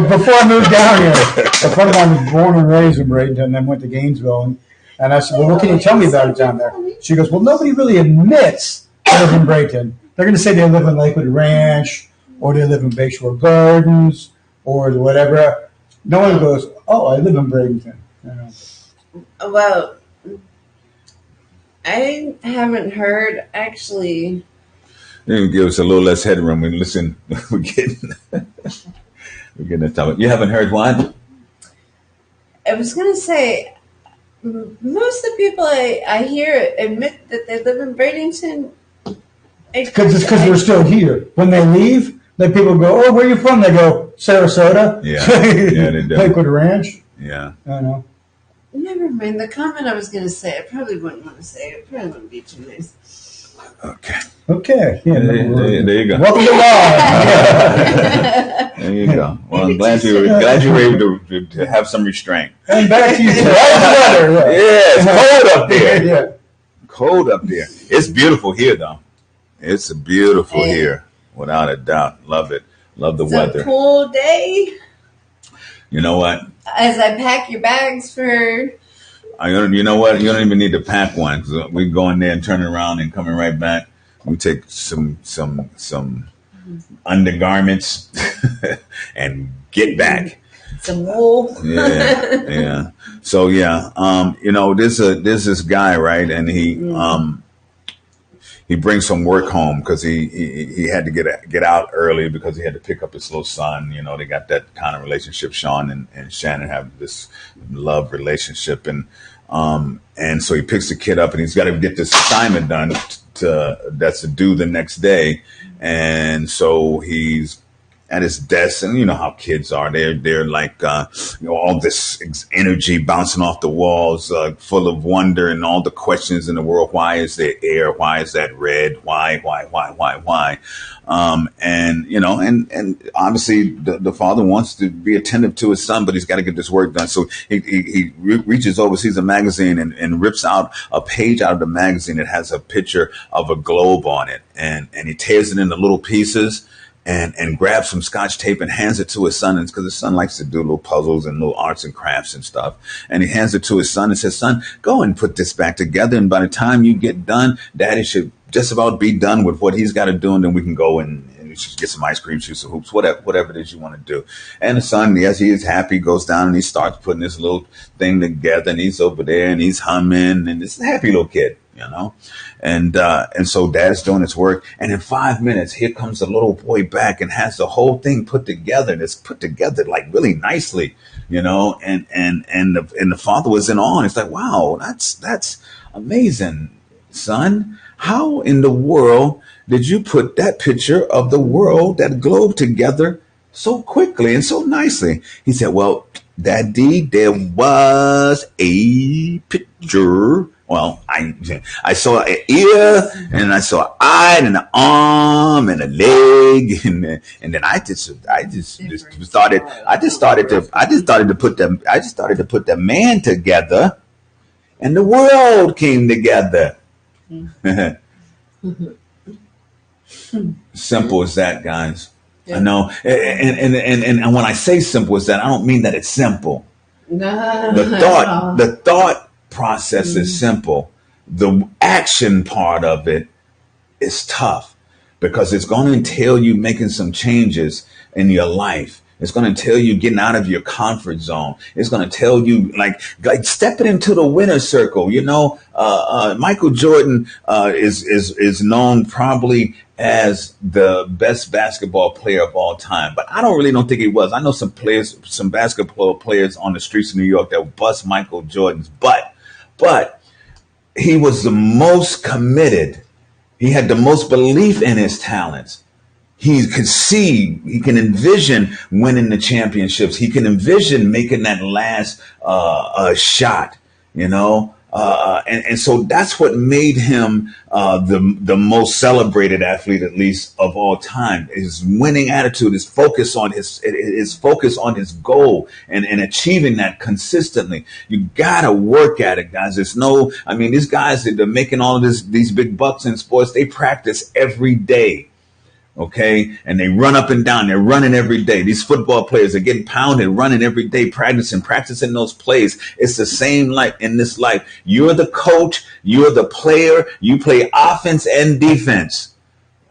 D: before I moved down here, a friend of mine was born and raised in Bradenton and then went to Gainesville. And I said, well, what can you tell me about it down there? She goes, well, nobody really admits they live in Bradenton. They're going to say they live in Lakewood Ranch, or they live in Bayshore Gardens, or whatever. No one goes, oh, I live in Bradenton.
A: Well, I haven't heard actually.
B: You give us a little less headroom. And listen, we're getting the topic. You haven't heard what?
A: I was going to say, most of the people I hear admit that they live in Bradenton.
D: Because they're still here. When they leave, then people go, oh, where are you from? They go, Sarasota.
B: Yeah, they do.
D: Lakewood Ranch.
B: Yeah.
D: I know.
A: Never mind. The comment I was going to say, I probably wouldn't want to say it. Probably wouldn't be too nice.
B: Okay.
D: Okay. Yeah,
B: There you go.
D: Welcome to live.
B: There you go. Well, I'm glad you were able to have some restraint.
D: And back to you. Weather.
B: Yeah, it's cold up there.
D: Yeah.
B: Cold up there. It's beautiful here, though. It's beautiful here, without a doubt. Love it. Love the weather.
A: It's a cool day.
B: You know what?
A: As I pack your bags for.
B: You know what? You don't even need to pack one. 'Cause we go in there and turn around and coming right back. We take some undergarments and get back.
A: Some wool.
B: Yeah. So yeah, there's this guy, right, and he brings some work home because he had to get out early because he had to pick up his little son. They got that kind of relationship. Sean and Shannon have this love relationship, and so he picks the kid up, and he's got to get this assignment done that's due the next day, and so he's at his desk, and you know how kids are. They're like all this energy bouncing off the walls, full of wonder and all the questions in the world. Why is there air? Why is that red? Why? And obviously the father wants to be attentive to his son, but he's got to get this work done. So he reaches over, sees a magazine, and rips out a page out of the magazine that has a picture of a globe on it, and he tears it into little pieces. And grabs some Scotch tape and hands it to his son, because his son likes to do little puzzles and little arts and crafts and stuff. And he hands it to his son and says, "Son, go and put this back together. And by the time you get done, Daddy should just about be done with what he's got to do, and then we can go and should get some ice cream, shoot some hoops, whatever it is you want to do. And the son, yes, he is happy, goes down and he starts putting this little thing together, and he's over there and he's humming, and it's a happy little kid, and so dad's doing his work, and in 5 minutes, here comes the little boy back and has the whole thing put together, and it's put together like really nicely, and the father was in awe, and it's like, wow, that's amazing, son. How in the world did you put that picture of the world, that globe, together so quickly and so nicely? He said, well, Daddy, there was a picture. Well, I saw an ear, and I saw an eye, and an arm, and a leg, and then I just started to put the man together, and the world came together. Simple as that, guys. Yeah. I know, and when I say simple as that, I don't mean that it's simple. No. The thought process is simple. The action part of it is tough, because it's going to entail you making some changes in your life. It's going to entail you getting out of your comfort zone. It's going to tell you like stepping into the winner's circle. Michael Jordan is known probably as the best basketball player of all time, but I don't think he was. I know some basketball players on the streets of New York that bust Michael Jordan's butt, but he was the most committed. He had the most belief in his talents. He could see, he can envision winning the championships. He can envision making that last shot, and so that's what made him the most celebrated athlete, at least of all time. His winning attitude, his focus on his goal and achieving that consistently. You gotta work at it, guys. These guys that are making all of these big bucks in sports, they practice every day. Okay. And they run up and down. They're running every day. These football players are getting pounded, running every day, practicing those plays. It's the same like in this life. You're the coach. You're the player. You play offense and defense.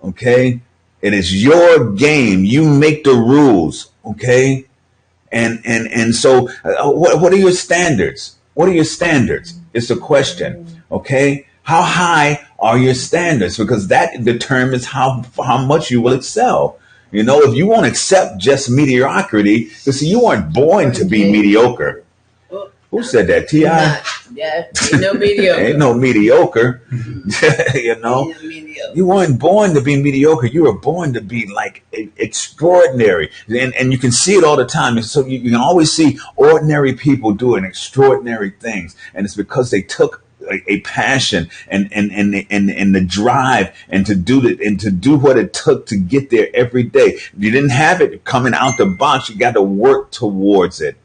B: Okay. It is your game. You make the rules. Okay. And so what are your standards? What are your standards? It's a question. Okay. How high are your standards? Because that determines how much you will excel. If you won't accept just mediocrity, because you weren't born to be mediocre. Who said that? T.I.?
A: Yeah, ain't no mediocre.
B: Ain't no mediocre. You weren't born to be mediocre. You were born to be like extraordinary. And you can see it all the time. And so you can always see ordinary people doing extraordinary things. And it's because they took a passion and the drive and to do what it took to get there every day. You didn't have it coming out the box. You got to work towards it.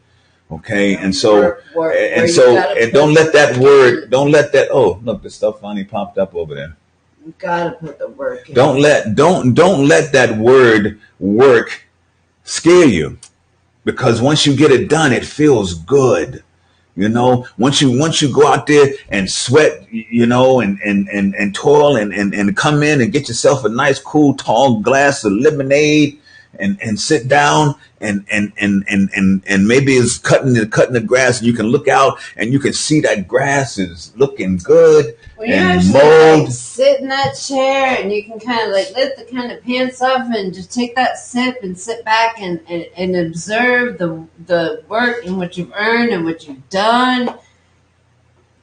B: Okay. And so, don't let that, oh, look, the stuff finally popped up over there.
A: You gotta put the work in.
B: Don't let that word work scare you, because once you get it done, it feels good. Once you go out there and sweat, and toil and come in and get yourself a nice, cool, tall glass of lemonade and sit down and maybe it's cutting the grass, and you can look out and you can see that grass is looking good and mold.
A: Sit in that chair and you can kind of lift the kind of pants off and just take that sip and sit back and observe the work and what you've earned and what you've done.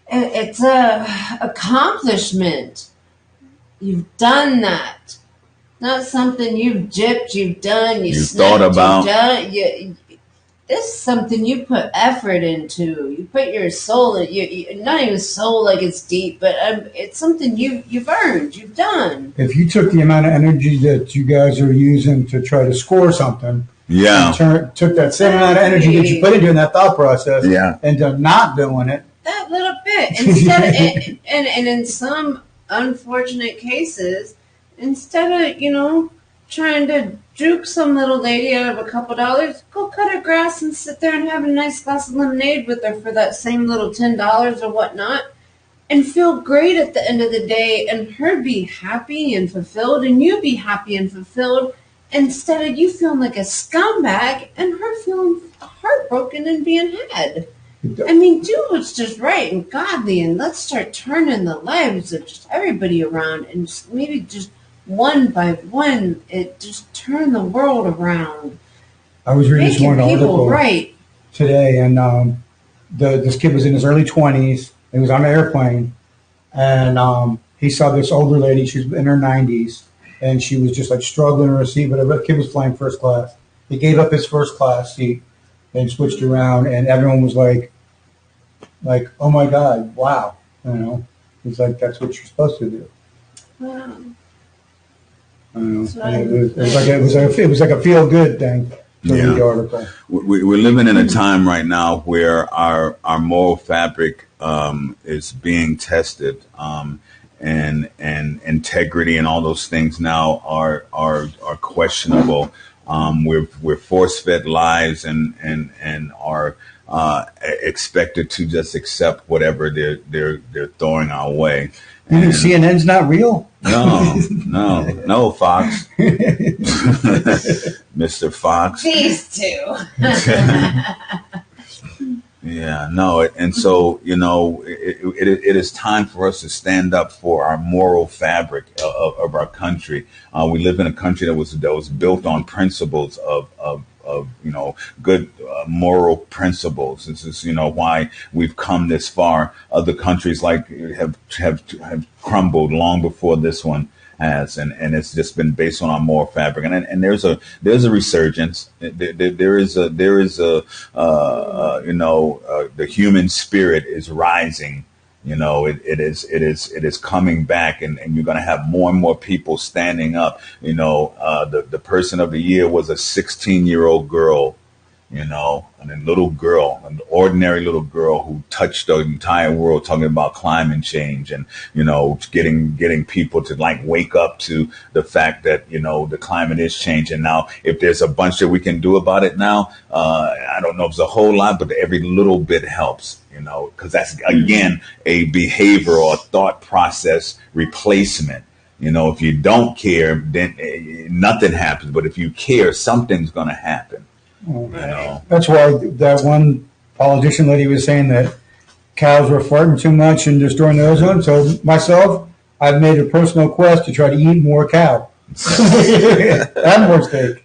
A: It's a accomplishment. You've done that. Not something you've done, you
B: thought about.
A: This is something you put effort into. You put your soul in. Not even soul like it's deep, but it's something you've earned. You've done.
D: If you took the amount of energy that you guys are using to try to score something, took that same amount of energy that you put into that thought process, into not doing it,
A: that little bit instead, and in some unfortunate cases, instead of trying to juke some little lady out of a couple dollars, go cut her grass and sit there and have a nice glass of lemonade with her for that same little $10 or whatnot, and feel great at the end of the day, and her be happy and fulfilled, and you be happy and fulfilled, instead of you feeling like a scumbag and her feeling heartbroken and being had. I mean, do what's just right and godly, and let's start turning the lives of just everybody around, and just maybe just one by one, it just turn the world around.
D: I was reading this
A: Making
D: one
A: people
D: article
A: right.
D: today, and this kid was in his early 20s. He was on an airplane, and he saw this older lady. She was in her 90s, and she was just like struggling in her seat. But the kid was flying first class. He gave up his first class seat and switched around, and everyone was like, oh my God, wow, you know. It's like that's what you're supposed to do.
A: Wow.
D: It was like a feel good thing.
B: Yeah.
D: The article.
B: We're living in a time right now where our moral fabric is being tested, and integrity and all those things now are questionable. We're force fed lies and are expected to just accept whatever they're throwing our way.
D: You think CNN's not real?
B: No, Fox. Mr. Fox.
A: These two.
B: Yeah, no, and so it is time for us to stand up for our moral fabric of our country. We live in a country that was built on principles of good moral principles. This is why we've come this far. Other countries have crumbled long before this one has, and it's just been based on our moral fabric. And there's a resurgence. There is the human spirit is rising. It is coming back, and you're going to have more and more people standing up. The person of the year was a 16-year-old girl, and a little girl, an ordinary little girl who touched the entire world, talking about climate change and, getting people to wake up to the fact that, the climate is changing. Now, if there's a bunch that we can do about it now, I don't know if it's a whole lot, but every little bit helps. Because that's, again, a behavior or a thought process replacement. If you don't care, then nothing happens. But if you care, something's going to happen.
D: That's why that one politician lady was saying that cows were farting too much and destroying the ozone. So myself, I've made a personal quest to try to eat more cow. And more steak.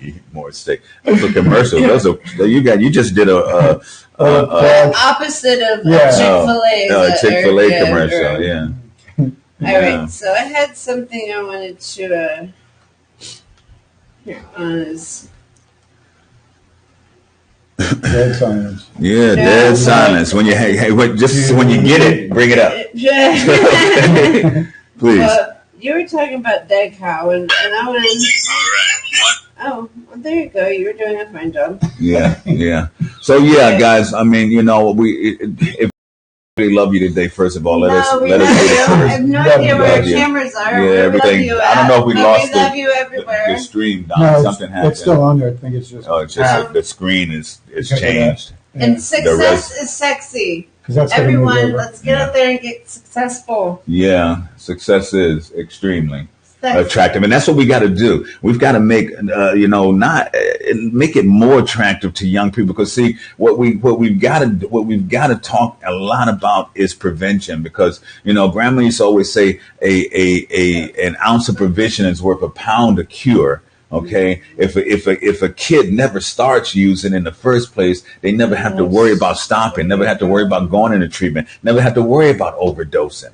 B: Eat more steak. Those are commercials. You just did a
A: opposite of Chick-fil-A.
B: Chick-fil-A commercial. Yeah.
A: All right. So I had something I wanted to here on is
D: dead silence.
B: Yeah, dead silence. When when you get it, bring it up. Please.
A: You were talking about dead cow, and I was. Oh, well, there you go. You were doing a fine job.
B: Yeah. So guys. I mean, if we love you today, first of all, let us
A: I have no idea where our cameras are.
B: Yeah, everything. I don't know if we lost
A: love you everywhere.
B: The stream.
D: No,
B: something happened.
D: It's still on there. I think it's just.
B: Oh, it's just the screen is changed.
D: Yeah.
A: And success is sexy.
D: Everyone,
A: let's get out there and get successful.
B: Yeah, success is extremely attractive, and that's what we got to do. We've got to make make it more attractive to young people. Because see, what we've got to talk a lot about is prevention. Because Grandma used to always say an ounce of prevention is worth a pound of cure. Okay, if a kid never starts using in the first place, they never have to worry about stopping, never have to worry about going into treatment, never have to worry about overdosing.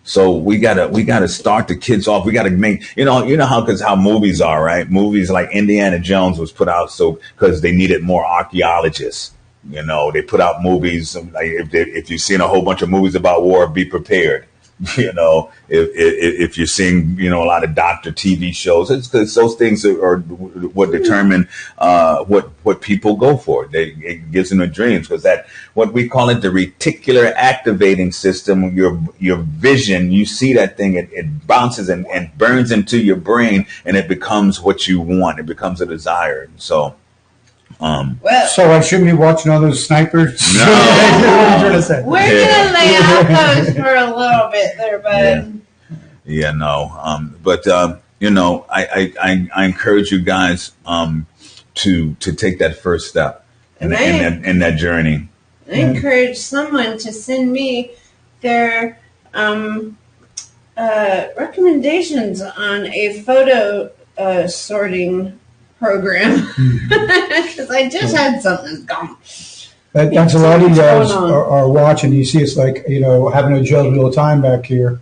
B: So we gotta start the kids off. We gotta make how movies are, right? Movies like Indiana Jones was put out because they needed more archaeologists. They put out movies like if you've seen a whole bunch of movies about war, be prepared. If you're seeing a lot of doctor TV shows, it's because those things are what determine what people go for. It gives them their dreams, because that what we call it the reticular activating system. Your vision, you see that thing, it bounces and burns into your brain, and it becomes what you want. It becomes a desire. So.
D: So I shouldn't be watching all those snipers.
B: No.
A: We're gonna lay out those for a little bit there, bud.
B: Yeah, no. But I encourage you guys to take that first step in that journey.
A: I encourage someone to send me their recommendations on a photo sorting program because I just had something gone.
D: That's a lot of you guys are watching. You see, it's like having a jovial time back here,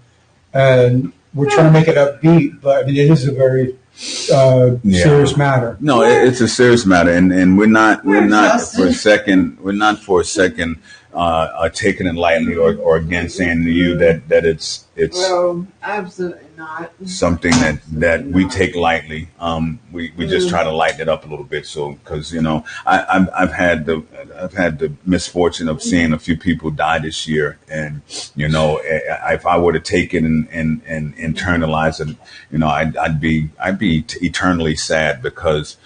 D: and we're trying to make it upbeat, but I mean, it is a very serious matter.
B: No, it's a serious matter, and we're not for a second taking it lightly or again saying to you that it's
A: absolutely not
B: something that we take lightly. We just try to lighten it up a little bit, so because I've had the misfortune of seeing a few people die this year, and if I were to take it and internalize it, I'd be eternally sad because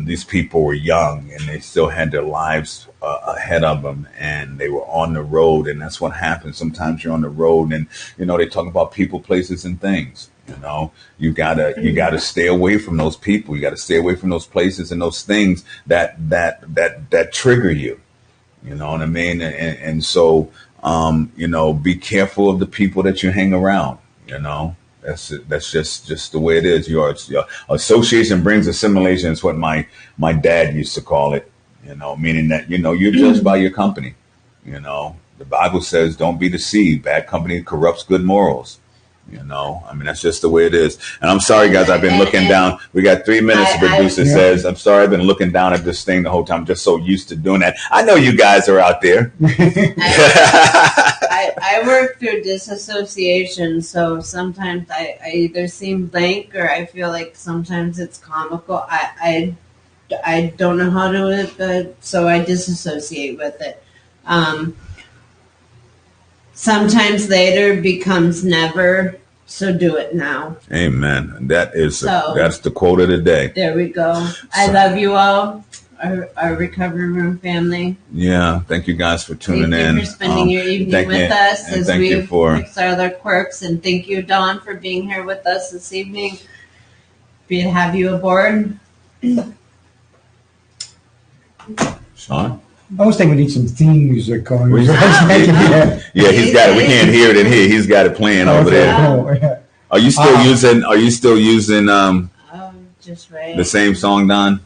B: these people were young and they still had their lives ahead of them, and they were on the road, and that's what happens. Sometimes you're on the road, and they talk about people, places, and things. You gotta stay away from those people. You gotta stay away from those places and those things that trigger you. You know what I mean? And so be careful of the people that you hang around. That's just the way it is. Your association brings assimilation. Is what my dad used to call it. Meaning that you're judged by your company. The Bible says, "Don't be deceived. Bad company corrupts good morals." That's just the way it is. And I'm sorry, guys. I've been looking down. We got 3 minutes. The producer says, "I'm sorry. I've been looking down at this thing the whole time. I'm just so used to doing that." I know you guys are out there.
A: I work through disassociation, so sometimes I either seem blank or I feel like sometimes it's comical. I don't know how to do it, but so I disassociate with it. Sometimes later becomes never, so do it now.
B: Amen. That's the quote of the day.
A: There we go. I love you all, our recovery room family.
B: Yeah, thank you guys for tuning in.
A: Thank you for spending your evening with us as we fix our other quirks. And thank you, Dawn, for being here with us this evening. Be to have you aboard.
B: Sean?
D: I always think we need some theme music going.
B: Yeah, he's got it. We can't hear it in here. He's got it playing over there.
D: Oh, yeah.
B: Are you still using
A: just right.
B: the same song, Don?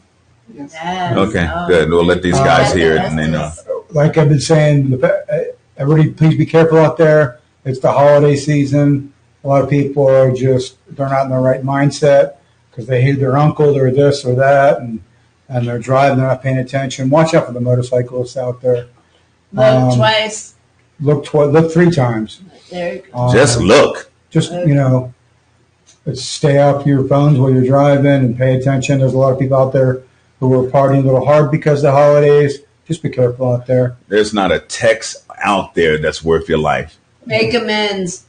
A: Yes.
B: Okay, good. We'll let these guys hear it, and they know.
D: Like I've been saying, everybody, please be careful out there. It's the holiday season. A lot of people are they're not in the right mindset because they hate their uncle or this or that, and they're driving, they're not paying attention. Watch out for the motorcyclists out there.
A: Look twice.
D: Look 3 times.
A: There you go.
B: Just look.
D: Just, stay off your phones while you're driving and pay attention. There's a lot of people out there who are partying a little hard because of the holidays. Just be careful out there.
B: There's not a text out there that's worth your life.
A: Make amends.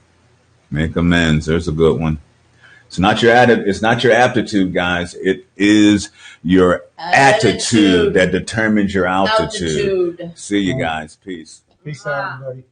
B: Make amends. There's a good one. It's not your aptitude, guys. It is your attitude that determines your altitude. See you guys. Peace.
D: Peace out, everybody.